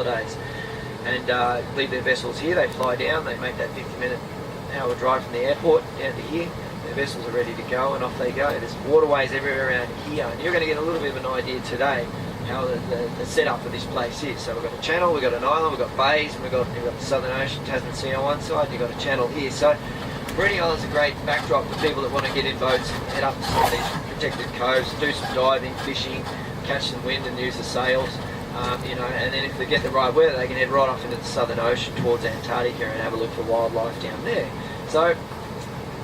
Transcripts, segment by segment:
holidays and leave their vessels here. They fly down, they make that 50-minute hour drive from the airport down to here. Their vessels are ready to go and off they go. There's waterways everywhere around here, and you're going to get a little bit of an idea today how the setup of this place is. So we've got a channel, we've got an island, we've got bays, and we've got the Southern Ocean, Tasman Sea on one side, and you've got a channel here. So Bruny Island's a great backdrop for people that want to get in boats and head up to some of these protected coves, do some diving, fishing, catch some wind and use the sails. You know, and then if they get the right weather, they can head right off into the Southern Ocean towards Antarctica and have a look for wildlife down there. So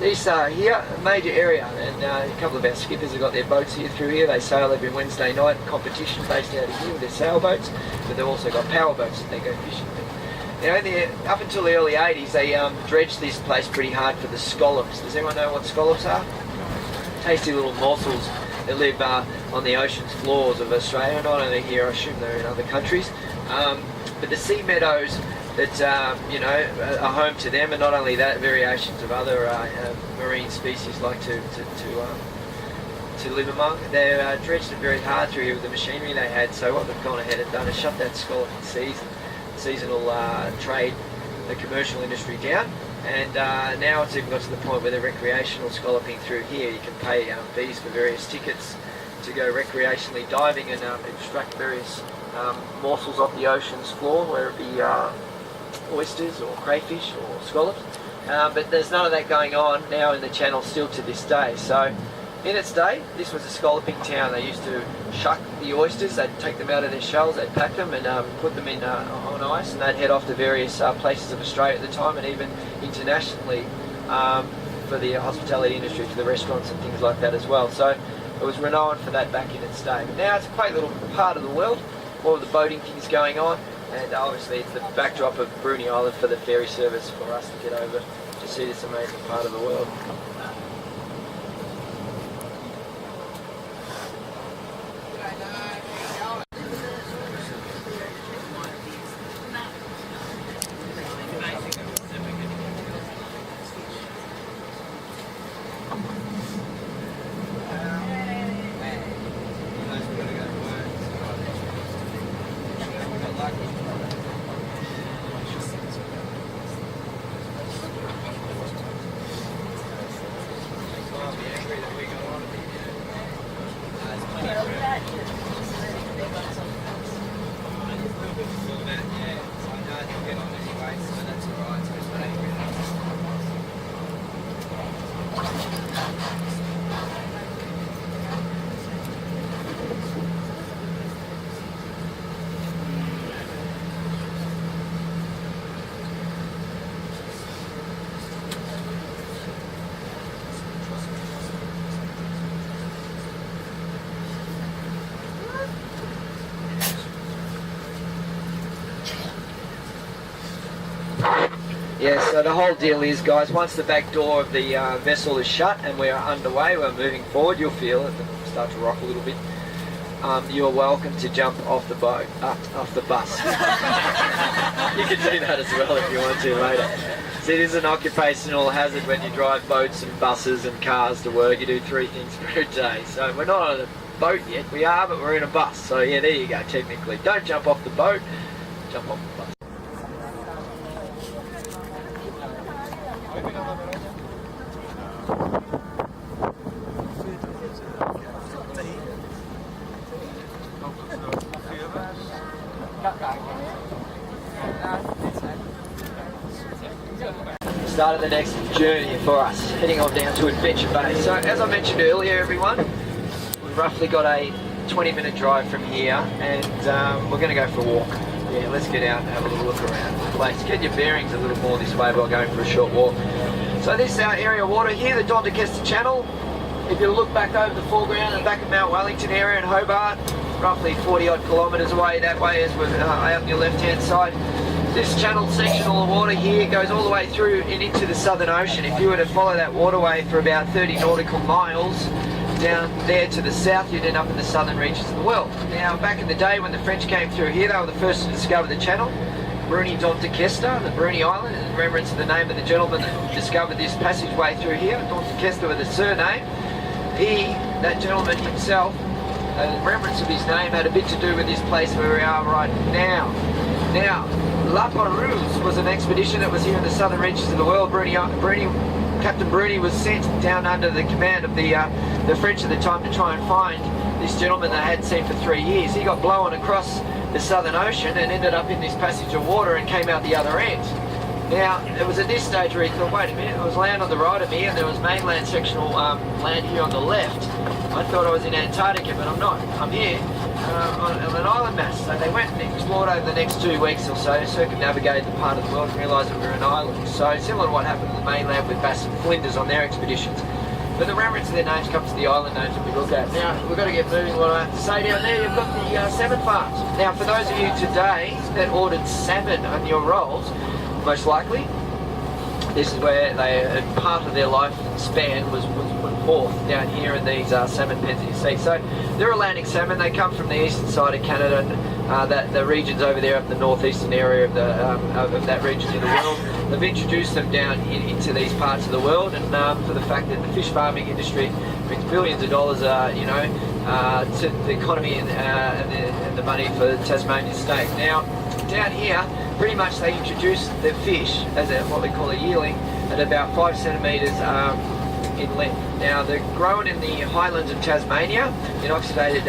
these are here, a major area, and a couple of our skippers have got their boats here through here. They sail every Wednesday night, competition based out of here with their sailboats, but they've also got power boats that they go fishing with. Now, up until the early 80s, they dredged this place pretty hard for the scallops. Does anyone know what scallops are? Tasty little morsels that live on the ocean's floors of Australia, not only here, I assume they're in other countries. But the sea meadows that you know, are home to them, and not only that, variations of other marine species like to live among. They dredged it very hard through here with the machinery they had. So what they've gone ahead and done is shut that scalloping seasonal trade, the commercial industry down, and now it's even got to the point where the recreational scalloping through here, you can pay fees for various tickets to go recreationally diving and extract various morsels off the ocean's floor, whether it be oysters or crayfish or scallops. But there's none of that going on now in the channel still to this day. So in its day, this was a scalloping town. They used to shuck the oysters, they'd take them out of their shells, they'd pack them and put them in on ice, and they'd head off to various places of Australia at the time, and even internationally for the hospitality industry, for the restaurants and things like that as well. So it was renowned for that back in its day. But now it's a great little part of the world, all of the boating things going on, and obviously it's the backdrop of Bruny Island for the ferry service for us to get over to see this amazing part of the world. Yeah, so the whole deal is, guys, once the back door of the vessel is shut and we're underway, we're moving forward, you'll feel it start to rock a little bit. You're welcome to jump off the boat, off the bus. You can do that as well if you want to later. See, it is an occupational hazard when you drive boats and buses and cars to work. You do 3 things per day. So we're not on a boat yet. We are, but we're in a bus. So yeah, there you go, technically. Don't jump off the boat, jump off the bus. Started the next journey for us, heading on down to Adventure Bay. So as I mentioned earlier, everyone, we've roughly got a 20-minute drive from here, and we're going to go for a walk. Yeah, let's get out and have a little look around the place. Get your bearings a little more this way while going for a short walk. So this is our area of water here, the Doncaster Channel. If you look back over the foreground and back of Mount Wellington area in Hobart, roughly 40 odd kilometres away that way as we're out on your left hand side. This channel sectional of water here goes all the way through and into the Southern Ocean. If you were to follow that waterway for about 30 nautical miles down there to the south, you'd end up in the southern reaches of the world. Now, back in the day when the French came through here, they were the first to discover the channel. Bruny Dec, the Bruny Island, in remembrance of the name of the gentleman that discovered this passageway through here, Dec with a surname. That gentleman himself, in remembrance of his name, had a bit to do with this place where we are right now. Now, La Perouse was an expedition that was here in the southern reaches of the world. Captain Bruny was sent down under the command of the French at the time to try and find this gentleman they hadn't seen for 3 years. He got blown across the Southern Ocean and ended up in this passage of water and came out the other end. Now, it was at this stage where he thought, wait a minute, there was land on the right of me and there was mainland sectional land here on the left. I thought I was in Antarctica, but I'm not. I'm here on an island mass. So they went and explored over the next 2 weeks or so, circumnavigated the part of the world and realised that we were an island. So similar to what happened to the mainland with Bass and Flinders on their expeditions. But the remnants of their names comes to the island names that we look at. Now, we've got to get moving. What I have to say down there, you've got the salmon farms. Now, for those of you today that ordered salmon on your rolls, most likely, this is where they, part of their life span was put forth down here in these salmon pens that you see. So they're Atlantic salmon. They come from the eastern side of Canada, and the regions over there up the northeastern area of that region of the world. They've introduced them down into these parts of the world, and for the fact that the fish farming industry brings billions of dollars, to the economy and the money for the Tasmanian state. Now, down here, pretty much they introduce the fish as what we call a yearling at about 5 centimetres in length. Now, they're grown in the highlands of Tasmania, in oxidated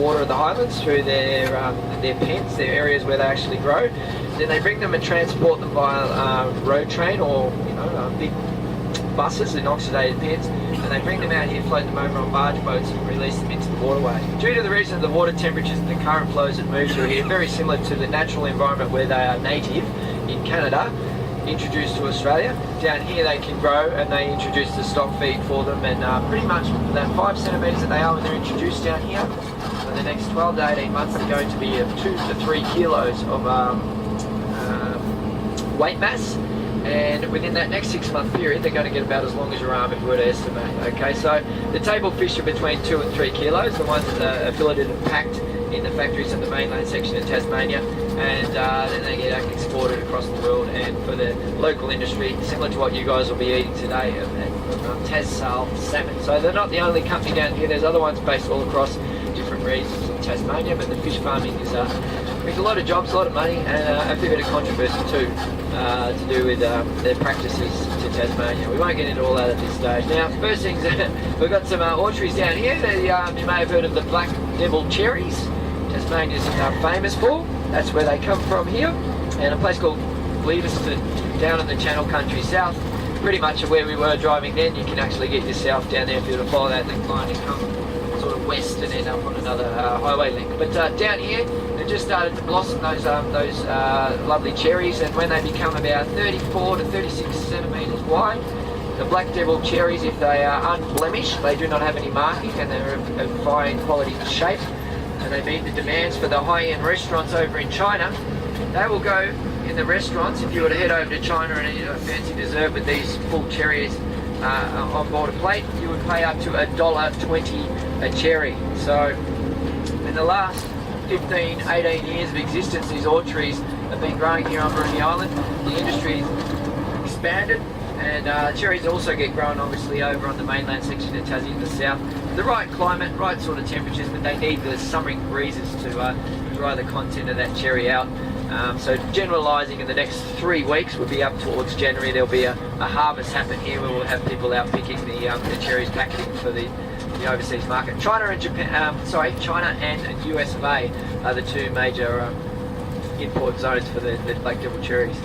water of the highlands through their pens, their areas where they actually grow. Then they bring them and transport them via road train or big buses in oxidated pens, and they bring them out here, float them over on barge boats and release them into the waterways. Due to the reason of the water temperatures and the current flows that move through here, very similar to the natural environment where they are native in Canada, introduced to Australia. Down here they can grow, and they introduce the stock feed for them, and pretty much that 5 centimetres that they are when they're introduced down here, for the next 12 to 18 months they're going to be 2 to 3 kilos of weight mass. And within that next 6-month period, they're going to get about as long as your arm, if we were to estimate. Okay, so the table fish are between 2 and 3 kilos, the ones that are filleted and packed in the factories in the mainland section of Tasmania, and then they get exported across the world. And for the local industry, similar to what you guys will be eating today, Tas-Sal salmon. So they're not the only company down here. There's other ones based all across different regions of Tasmania, but the fish farming is brings a lot of jobs, a lot of money, and a fair bit of controversy too, to do with their practices to Tasmania. We won't get into all that at this stage. Now, first things, we've got some orchards down here. You may have heard of the Black Devil cherries. Tasmania's famous for. That's where they come from here. And a place called Leaveston, down in the Channel Country South, pretty much where we were driving then. You can actually get yourself down there if you were to follow that link line and come sort of west and end up on another highway link. But down here, they've just started to blossom those lovely cherries, and when they become about 34 to 36 centimetres wide, the Black Devil cherries, if they are unblemished, they do not have any marking, and they're of fine quality and shape, and they meet the demands for the high-end restaurants over in China. They will go in the restaurants. If you were to head over to China and eat a fancy dessert with these full cherries on board a plate, you would pay up to $1.20 a cherry. So in the last 15, 18 years of existence, these orchards have been growing here on Bruny Island. The industry's expanded, and cherries also get grown obviously over on the mainland section of Tassie in the south. The right climate, right sort of temperatures, but they need the summering breezes to dry the content of that cherry out. So generalising, in the next 3 weeks, we'll be up towards January. There'll be a harvest happen here where we'll have people out picking the cherries, packaging for the overseas market. China and China and US of A are the two major import zones for the Black Devil cherries.